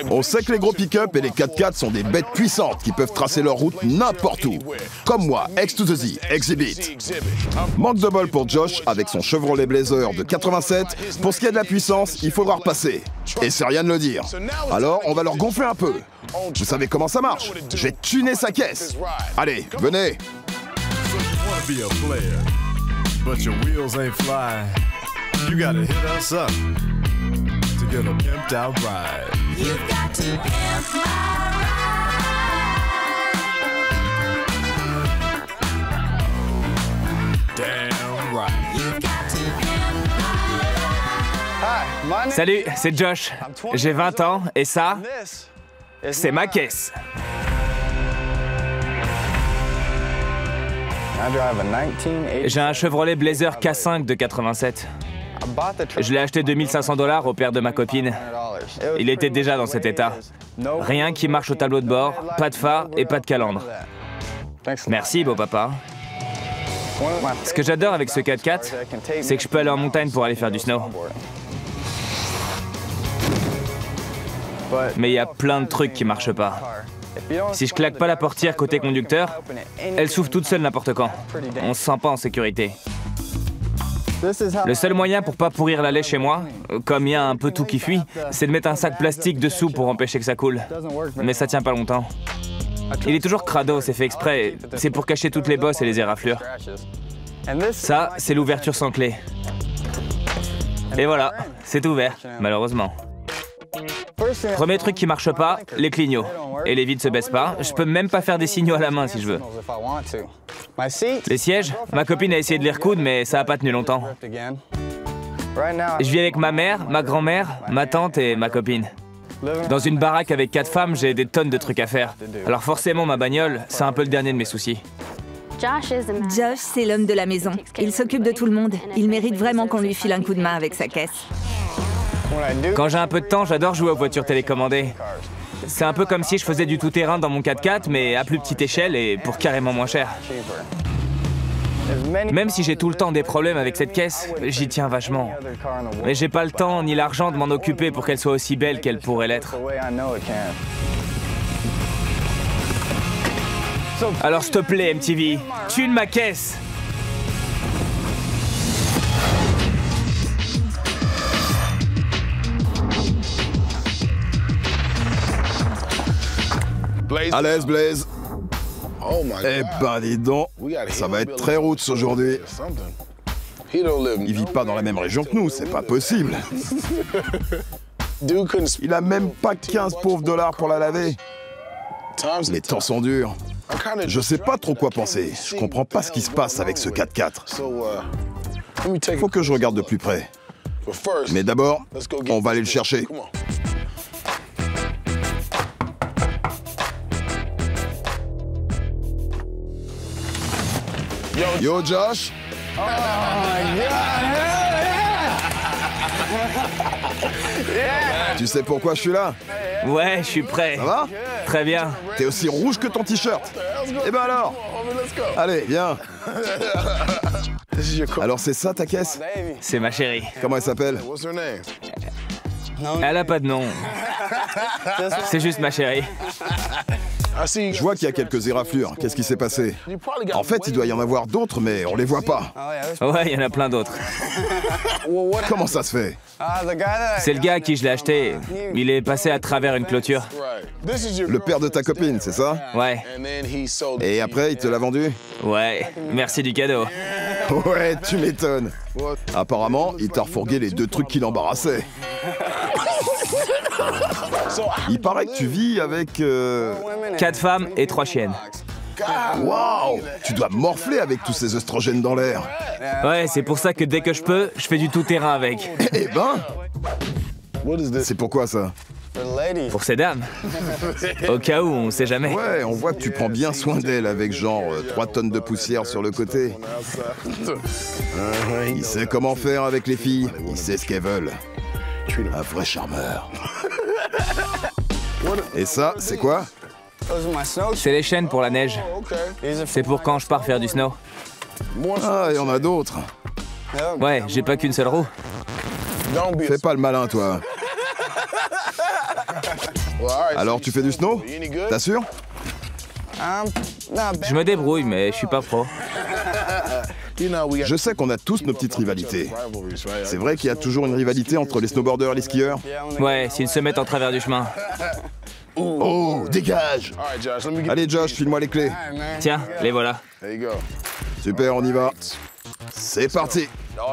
On sait que les gros pick-up et les 4x4 sont des bêtes puissantes qui peuvent tracer leur route n'importe où. Comme moi, X to the Z, Exhibit. Manque de bol pour Josh avec son Chevrolet Blazer de 87. Pour ce qui est de la puissance, il faudra repasser. Et c'est rien de le dire. Alors, on va leur gonfler un peu. Vous savez comment ça marche? J'ai tuné sa caisse. Allez, venez. Be a player, but your wheels ain't flying. You gotta hit us up to get a pimped out ride. You've got to pimp my ride. Damn right. You've got to pimp my ride. Salut, c'est Josh. J'ai 20 ans et ça, c'est ma caisse. J'ai un Chevrolet Blazer K5 de 87. Je l'ai acheté 2500 $ au père de ma copine. Il était déjà dans cet état. Rien qui marche au tableau de bord, pas de phare et pas de calandre. Merci, beau papa. Ce que j'adore avec ce 4x4, c'est que je peux aller en montagne pour aller faire du snow. Mais il y a plein de trucs qui marchent pas. Si je claque pas la portière côté conducteur, elle s'ouvre toute seule n'importe quand. On se sent pas en sécurité. Le seul moyen pour pas pourrir la lait chez moi, comme il y a un peu tout qui fuit, c'est de mettre un sac plastique dessous pour empêcher que ça coule. Mais ça tient pas longtemps. Il est toujours crado, c'est fait exprès. C'est pour cacher toutes les bosses et les éraflures. Ça, c'est l'ouverture sans clé. Et voilà, c'est ouvert, malheureusement. Premier truc qui marche pas, les clignots. Et les vides se baissent pas. Je peux même pas faire des signaux à la main si je veux. Les sièges, ma copine a essayé de les recoudre, mais ça a pas tenu longtemps. Je vis avec ma mère, ma grand-mère, ma tante et ma copine. Dans une baraque avec 4 femmes, j'ai des tonnes de trucs à faire. Alors forcément, ma bagnole, c'est un peu le dernier de mes soucis. Josh, c'est l'homme de la maison. Il s'occupe de tout le monde. Il mérite vraiment qu'on lui file un coup de main avec sa caisse. Quand j'ai un peu de temps, j'adore jouer aux voitures télécommandées. C'est un peu comme si je faisais du tout-terrain dans mon 4x4, mais à plus petite échelle et pour carrément moins cher. Même si j'ai tout le temps des problèmes avec cette caisse, j'y tiens vachement. Mais j'ai pas le temps ni l'argent de m'en occuper pour qu'elle soit aussi belle qu'elle pourrait l'être. Alors s'il te plaît, MTV, tune ma caisse! À l'aise, Blaze. Eh ben, dis donc, ça va être très roots aujourd'hui. Il vit pas dans la même région que nous, c'est pas possible. Il a même pas 15 pauvres dollars pour la laver. Les temps sont durs. Je sais pas trop quoi penser. Je comprends pas ce qui se passe avec ce 4x4. Faut que je regarde de plus près. Mais d'abord, on va aller le chercher. Yo, Josh. Oh my God! Tu sais pourquoi je suis là? Ouais, je suis prêt. Ça va? Très bien. T'es aussi rouge que ton t-shirt. Eh ben alors? Allez, viens. Alors c'est ça ta caisse? C'est ma chérie. Comment elle s'appelle? Elle a pas de nom. C'est juste ma chérie. Je vois qu'il y a quelques éraflures. Qu'est-ce qui s'est passé? En fait, il doit y en avoir d'autres, mais on les voit pas. Ouais, il y en a plein d'autres. Comment ça se fait? C'est le gars à qui je l'ai acheté. Il est passé à travers une clôture. Le père de ta copine, c'est ça? Ouais. Et après, il te l'a vendu? Ouais, merci du cadeau. Ouais, tu m'étonnes. Apparemment, il t'a refourgué les 2 trucs qui l'embarrassaient. Il paraît que tu vis avec... 4 femmes et 3 chiennes. Waouh! Tu dois morfler avec tous ces oestrogènes dans l'air. Ouais, c'est pour ça que dès que je peux, je fais du tout-terrain avec. Eh ben! C'est pourquoi ça? Pour ces dames. Au cas où, on sait jamais. Ouais, on voit que tu prends bien soin d'elle avec genre 3 tonnes de poussière sur le côté. Il sait comment faire avec les filles. Il sait ce qu'elles veulent. Un vrai charmeur. Et ça, c'est quoi? C'est les chaînes pour la neige. C'est pour quand je pars faire du snow. Ah, il y en a d'autres. Ouais, j'ai pas qu'une seule roue. Fais pas le malin, toi. Alors tu fais du snow? T'assures? Je me débrouille, mais je suis pas pro. Je sais qu'on a tous nos petites rivalités. C'est vrai qu'il y a toujours une rivalité entre les snowboarders et les skieurs? Ouais, s'ils se mettent en travers du chemin. Oh, dégage! Allez Josh, file-moi les clés. Tiens, les voilà. Super, on y va. C'est parti.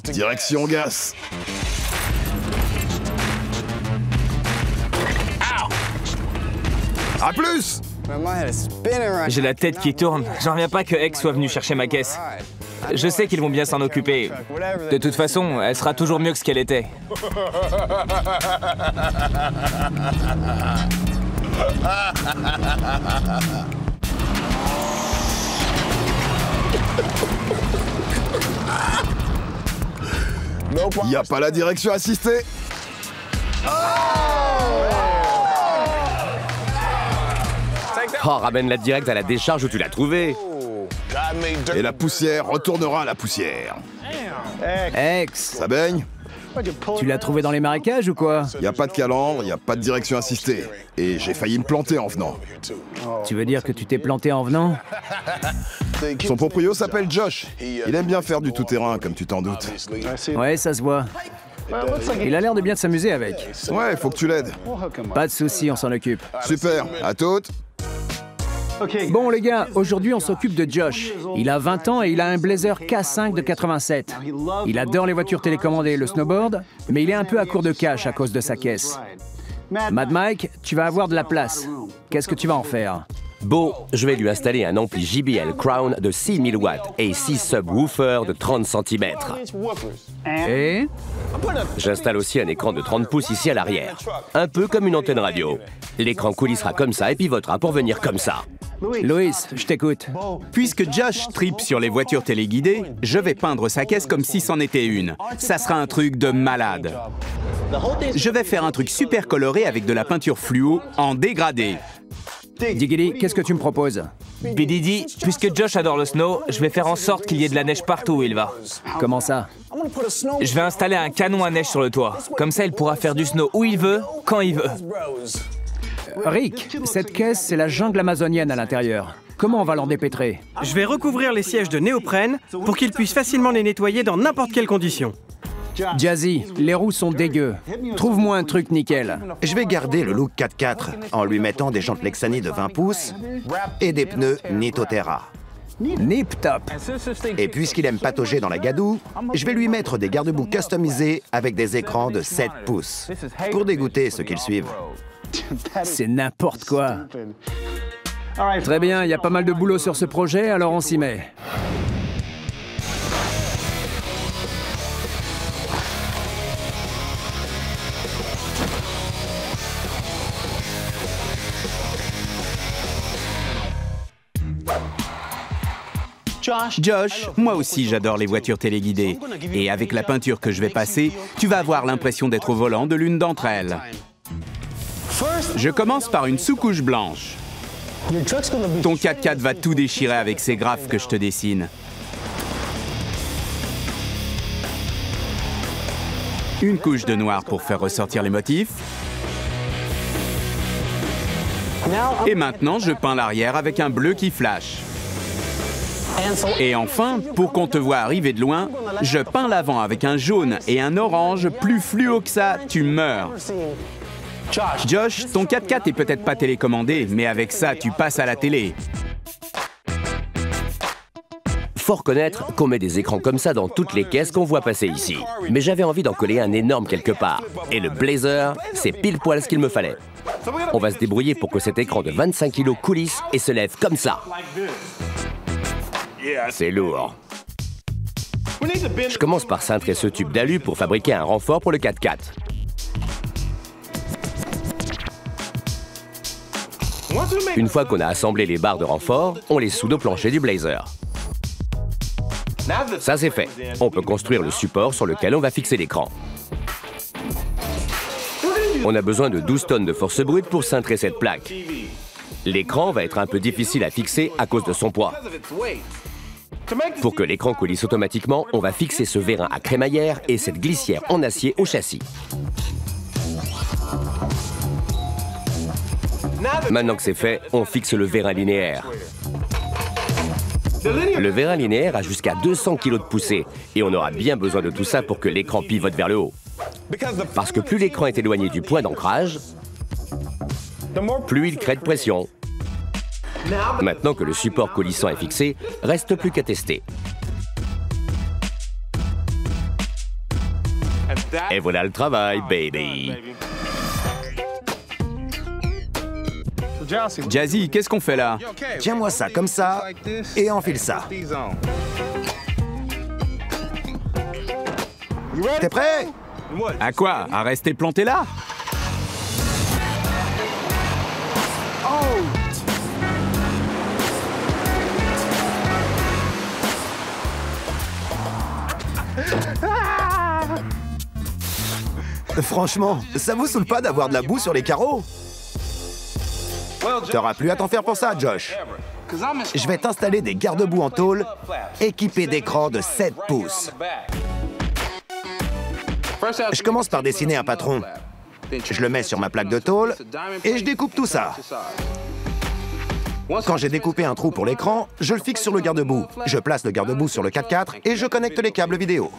Direction gas. À plus! J'ai la tête qui tourne. J'en reviens pas que X soit venu chercher ma caisse. Je sais qu'ils vont bien s'en occuper. De toute façon, elle sera toujours mieux que ce qu'elle était. Y a pas la direction assistée? Oh, ramène la direct à la décharge où tu l'as trouvée. Et la poussière retournera à la poussière. Ex, Ça baigne? tu l'as trouvé dans les marécages ou quoi? Y a pas de calandre, y a pas de direction assistée. Et j'ai failli me planter en venant. Tu veux dire que tu t'es planté en venant? Son proprio s'appelle Josh. Il aime bien faire du tout-terrain, comme tu t'en doutes. Ouais, ça se voit. Il a l'air de bien s'amuser avec. Ouais, faut que tu l'aides. Pas de soucis, on s'en occupe. Super, à toutes. Bon les gars, aujourd'hui on s'occupe de Josh. Il a 20 ans et il a un Blazer K5 de 87. Il adore les voitures télécommandées et le snowboard, mais il est un peu à court de cash à cause de sa caisse. Mad Mike, tu vas avoir de la place. Qu'est-ce que tu vas en faire? Bon, je vais lui installer un ampli JBL Crown de 6000 watts et 6 subwoofers de 30 cm. Et? J'installe aussi un écran de 30 pouces ici à l'arrière. Un peu comme une antenne radio. L'écran coulissera comme ça et pivotera pour venir comme ça. Louis, je t'écoute. Puisque Josh tripe sur les voitures téléguidées, je vais peindre sa caisse comme si c'en était une. Ça sera un truc de malade. Je vais faire un truc super coloré avec de la peinture fluo en dégradé. Diggity, qu'est-ce que tu me proposes? Bididi, puisque Josh adore le snow, je vais faire en sorte qu'il y ait de la neige partout où il va. Comment ça? Je vais installer un canon à neige sur le toit. Comme ça, il pourra faire du snow où il veut, quand il veut. Rick, cette caisse, c'est la jungle amazonienne à l'intérieur. Comment on va l'en dépêtrer? Je vais recouvrir les sièges de néoprène pour qu'ils puissent facilement les nettoyer dans n'importe quelle condition. Jazzy, les roues sont dégueu. Trouve-moi un truc nickel. Je vais garder le look 4x4 en lui mettant des jantes Lexani de 20 pouces et des pneus Nitoterra. Nip top. Et puisqu'il aime patauger dans la gadoue, je vais lui mettre des garde-boue customisés avec des écrans de 7 pouces pour dégoûter ceux qui le suivent. C'est n'importe quoi. Très bien, il y a pas mal de boulot sur ce projet, alors on s'y met. Josh, moi aussi j'adore les voitures téléguidées. Et avec la peinture que je vais passer, tu vas avoir l'impression d'être au volant de l'une d'entre elles. Je commence par une sous-couche blanche. Ton 4x4 va tout déchirer avec ces graphes que je te dessine. Une couche de noir pour faire ressortir les motifs. Et maintenant, je peins l'arrière avec un bleu qui flash. Et enfin, pour qu'on te voit arriver de loin, je peins l'avant avec un jaune et un orange plus fluo que ça, tu meurs. Josh, ton 4x4 est peut-être pas télécommandé, mais avec ça, tu passes à la télé. Faut reconnaître qu'on met des écrans comme ça dans toutes les caisses qu'on voit passer ici. Mais j'avais envie d'en coller un énorme quelque part. Et le Blazer, c'est pile poil ce qu'il me fallait. On va se débrouiller pour que cet écran de 25 kg coulisse et se lève comme ça. C'est lourd. Je commence par cintrer ce tube d'alu pour fabriquer un renfort pour le 4x4. Une fois qu'on a assemblé les barres de renfort, on les soude au plancher du Blazer. Ça c'est fait. On peut construire le support sur lequel on va fixer l'écran. On a besoin de 12 tonnes de force brute pour cintrer cette plaque. L'écran va être un peu difficile à fixer à cause de son poids. Pour que l'écran coulisse automatiquement, on va fixer ce vérin à crémaillère et cette glissière en acier au châssis. Maintenant que c'est fait, on fixe le vérin linéaire. Le vérin linéaire a jusqu'à 200 kg de poussée et on aura bien besoin de tout ça pour que l'écran pivote vers le haut. Parce que plus l'écran est éloigné du point d'ancrage, plus il crée de pression. Maintenant que le support coulissant est fixé, reste plus qu'à tester. Et voilà le travail, baby. Jazzy, qu'est-ce qu'on fait là? Tiens-moi ça comme ça et enfile ça. T'es prêt? À quoi? À rester planté là? Franchement, ça vous saoule pas d'avoir de la boue sur les carreaux? T'auras plus à t'en faire pour ça, Josh. Je vais t'installer des garde-boue en tôle équipés d'écrans de 7 pouces. Je commence par dessiner un patron. Je le mets sur ma plaque de tôle et je découpe tout ça. Quand j'ai découpé un trou pour l'écran, je le fixe sur le garde-boue. Je place le garde-boue sur le 4x4 et je connecte les câbles vidéo.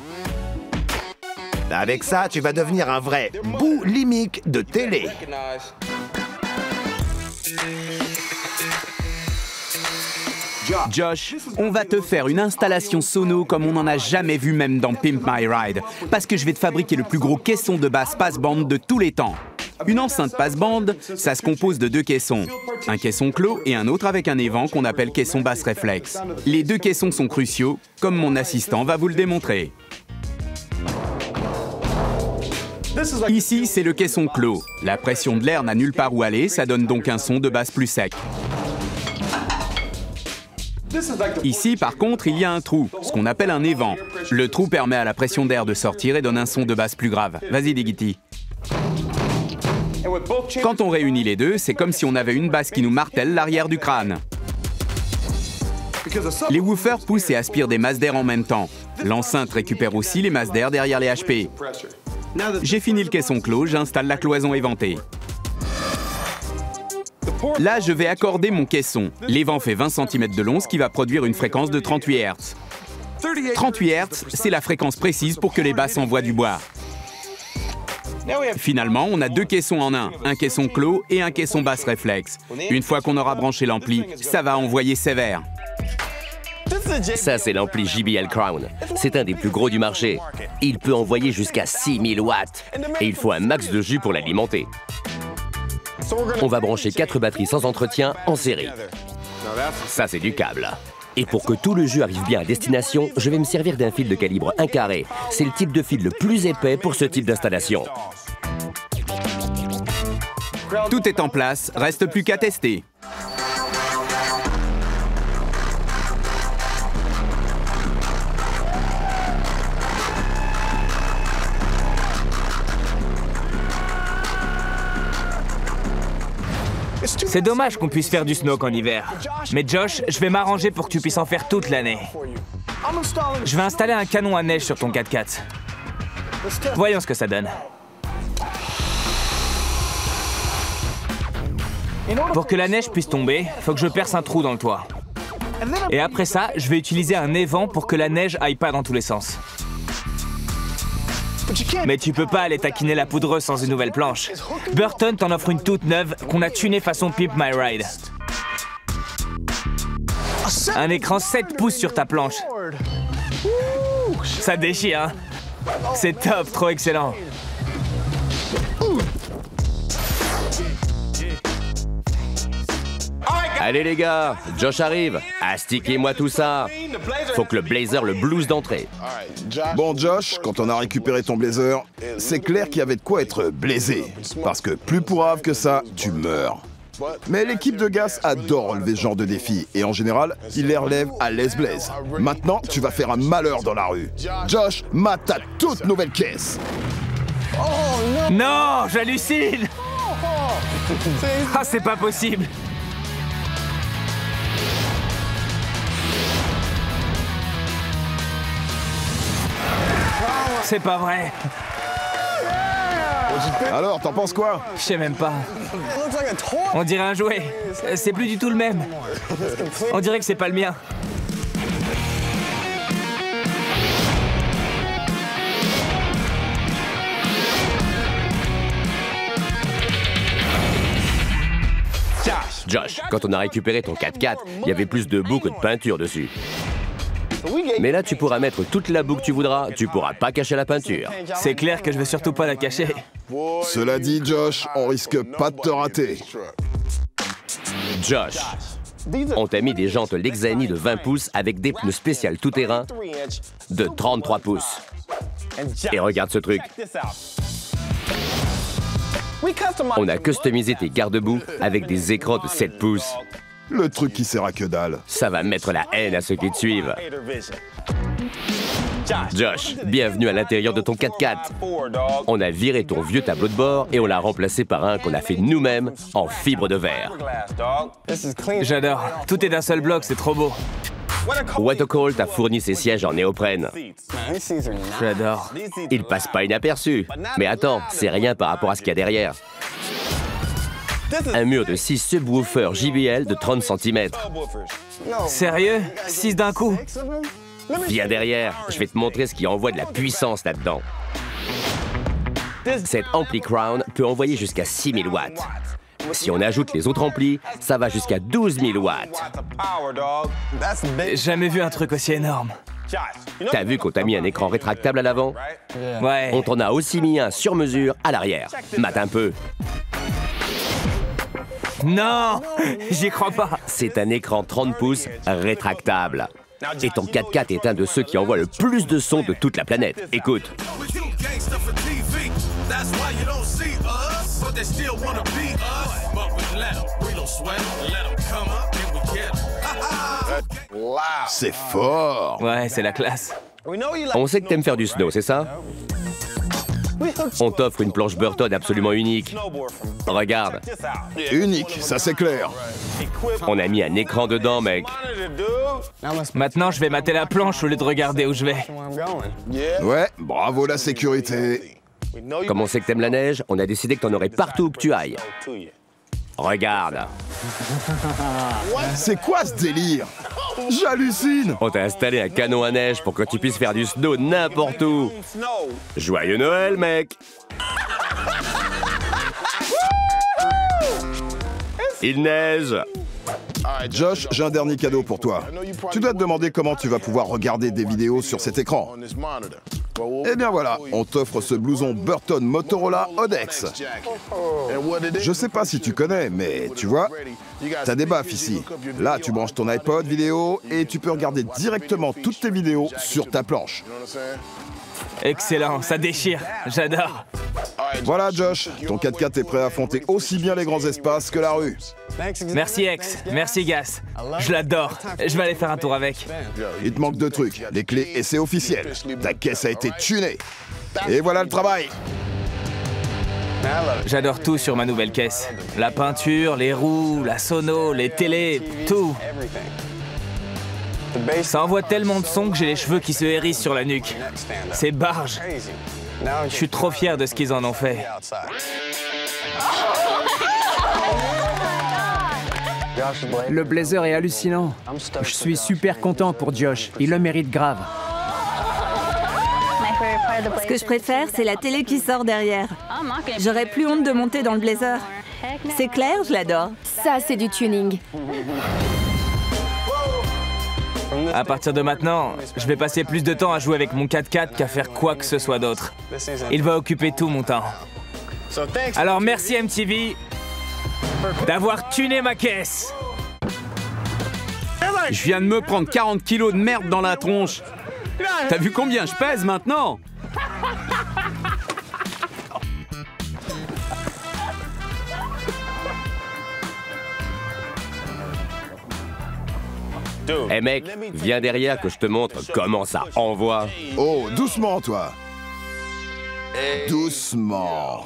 Avec ça, tu vas devenir un vrai boulimique de télé. Josh, on va te faire une installation sono comme on n'en a jamais vu même dans Pimp My Ride. Parce que je vais te fabriquer le plus gros caisson de basse passe-band de tous les temps. Une enceinte passe-band, ça se compose de 2 caissons. Un caisson clos et un autre avec un évent qu'on appelle caisson basse réflexe. Les 2 caissons sont cruciaux, comme mon assistant va vous le démontrer. Ici, c'est le caisson clos. La pression de l'air n'a nulle part où aller, ça donne donc un son de basse plus sec. Ici, par contre, il y a un trou, ce qu'on appelle un évent. Le trou permet à la pression d'air de sortir et donne un son de basse plus grave. Vas-y, Diggity. Quand on réunit les deux, c'est comme si on avait une basse qui nous martèle l'arrière du crâne. Les woofers poussent et aspirent des masses d'air en même temps. L'enceinte récupère aussi les masses d'air derrière les HP. J'ai fini le caisson clos, j'installe la cloison éventée. Là, je vais accorder mon caisson. L'évent fait 20 cm de long, ce qui va produire une fréquence de 38 Hz. 38 Hz, c'est la fréquence précise pour que les basses envoient du bois. Finalement, on a 2 caissons en un caisson clos et un caisson basse réflexe. Une fois qu'on aura branché l'ampli, ça va envoyer sévère. Ça, c'est l'ampli JBL Crown. C'est un des plus gros du marché. Il peut envoyer jusqu'à 6000 watts. Et il faut un max de jus pour l'alimenter. On va brancher 4 batteries sans entretien en série. Ça, c'est du câble. Et pour que tout le jus arrive bien à destination, je vais me servir d'un fil de calibre 1 carré. C'est le type de fil le plus épais pour ce type d'installation. Tout est en place, reste plus qu'à tester. C'est dommage qu'on puisse faire du snow en hiver. Mais Josh, je vais m'arranger pour que tu puisses en faire toute l'année. Je vais installer un canon à neige sur ton 4x4. Voyons ce que ça donne. Pour que la neige puisse tomber, faut que je perce un trou dans le toit. Et après ça, je vais utiliser un évent pour que la neige aille pas dans tous les sens. Mais tu peux pas aller taquiner la poudreuse sans une nouvelle planche. Burton t'en offre une toute neuve qu'on a tunée façon Pimp My Ride. Un écran 7 pouces sur ta planche. Ça déchire, hein? C'est top, trop excellent. Allez les gars, Josh arrive. Astiquez-moi tout ça. Faut que le Blazer le blues d'entrée. Bon Josh, quand on a récupéré ton Blazer, c'est clair qu'il y avait de quoi être blazé. Parce que plus pourrave que ça, tu meurs. Mais l'équipe de Gas adore relever ce genre de défi et en général, ils les relèvent à l'aise blaze. Maintenant, tu vas faire un malheur dans la rue. Josh, mate ta toute nouvelle caisse. Non, j'hallucine. Ah, c'est pas possible. C'est pas vrai. Alors, t'en penses quoi? Je sais même pas. On dirait un jouet. C'est plus du tout le même. On dirait que c'est pas le mien. Josh, quand on a récupéré ton 4x4, il y avait plus de boue que de peinture dessus. Mais là, tu pourras mettre toute la boue que tu voudras, tu pourras pas cacher la peinture. C'est clair que je veux surtout pas la cacher. Cela dit, Josh, on risque pas de te rater. Josh, on t'a mis des jantes Lexani de 20 pouces avec des pneus spéciales tout-terrain de 33 pouces. Et regarde ce truc. On a customisé tes garde-boue avec des écrans de 7 pouces. Le truc qui sert à que dalle. Ça va mettre la haine à ceux qui te suivent. Josh, bienvenue à l'intérieur de ton 4x4. On a viré ton vieux tableau de bord et on l'a remplacé par un qu'on a fait nous-mêmes en fibre de verre. J'adore. Tout est d'un seul bloc, c'est trop beau. Watercold t'a fourni ses sièges en néoprène. J'adore. Ils passent pas inaperçus. Mais attends, c'est rien par rapport à ce qu'il y a derrière. Un mur de 6 subwoofers JBL de 30 cm. Sérieux? 6 d'un coup? Viens derrière, je vais te montrer ce qui envoie de la puissance là-dedans. Cette ampli Crown peut envoyer jusqu'à 6000 watts. Si on ajoute les autres amplis, ça va jusqu'à 12 000 watts. Jamais vu un truc aussi énorme. T'as vu qu'on t'a mis un écran rétractable à l'avant? Ouais. On t'en a aussi mis un sur mesure à l'arrière. Mate un peu. Non! J'y crois pas. C'est un écran 30 pouces rétractable. Et ton 4x4 est un de ceux qui envoie le plus de son de toute la planète. Écoute. C'est fort. Ouais, c'est la classe. On sait que t'aimes faire du snow, c'est ça? On t'offre une planche Burton absolument unique. Regarde. Unique, ça c'est clair. On a mis un écran dedans, mec. Maintenant, je vais mater la planche au lieu de regarder où je vais. Ouais, bravo la sécurité. Comme on sait que t'aimes la neige, on a décidé que t'en aurais partout où que tu ailles. Regarde. C'est quoi ce délire? J'hallucine. On t'a installé un canon à neige pour que tu puisses faire du snow n'importe où. Joyeux Noël, mec. Il neige. Josh, j'ai un dernier cadeau pour toi. Tu dois te demander comment tu vas pouvoir regarder des vidéos sur cet écran. Eh bien voilà, on t'offre ce blouson Burton Motorola Odex. Je sais pas si tu connais, mais tu vois, t'as des baffes ici. Là, tu branches ton iPod vidéo et tu peux regarder directement toutes tes vidéos sur ta planche. Excellent, ça déchire. J'adore. Voilà, Josh, ton 4x4 est prêt à affronter aussi bien les grands espaces que la rue. Merci, X. Merci, Gas. Je l'adore. Je vais aller faire un tour avec. Il te manque 2 trucs, les clés et c'est officiel. Ta caisse a été tunée. Et voilà le travail. J'adore tout sur ma nouvelle caisse. La peinture, les roues, la sono, les télés, tout. Ça envoie tellement de sons que j'ai les cheveux qui se hérissent sur la nuque. C'est barge. Je suis trop fier de ce qu'ils en ont fait. Le blazer est hallucinant. Je suis super content pour Josh. Il le mérite grave. Ce que je préfère, c'est la télé qui sort derrière. J'aurais plus honte de monter dans le blazer. C'est clair, je l'adore. Ça, c'est du tuning. À partir de maintenant, je vais passer plus de temps à jouer avec mon 4x4 qu'à faire quoi que ce soit d'autre. Il va occuper tout mon temps. Alors merci MTV d'avoir tuné ma caisse. Je viens de me prendre 40 kilos de merde dans la tronche. T'as vu combien je pèse maintenant? Eh hey mec, viens derrière que je te montre comment ça envoie. Oh, doucement toi. Doucement.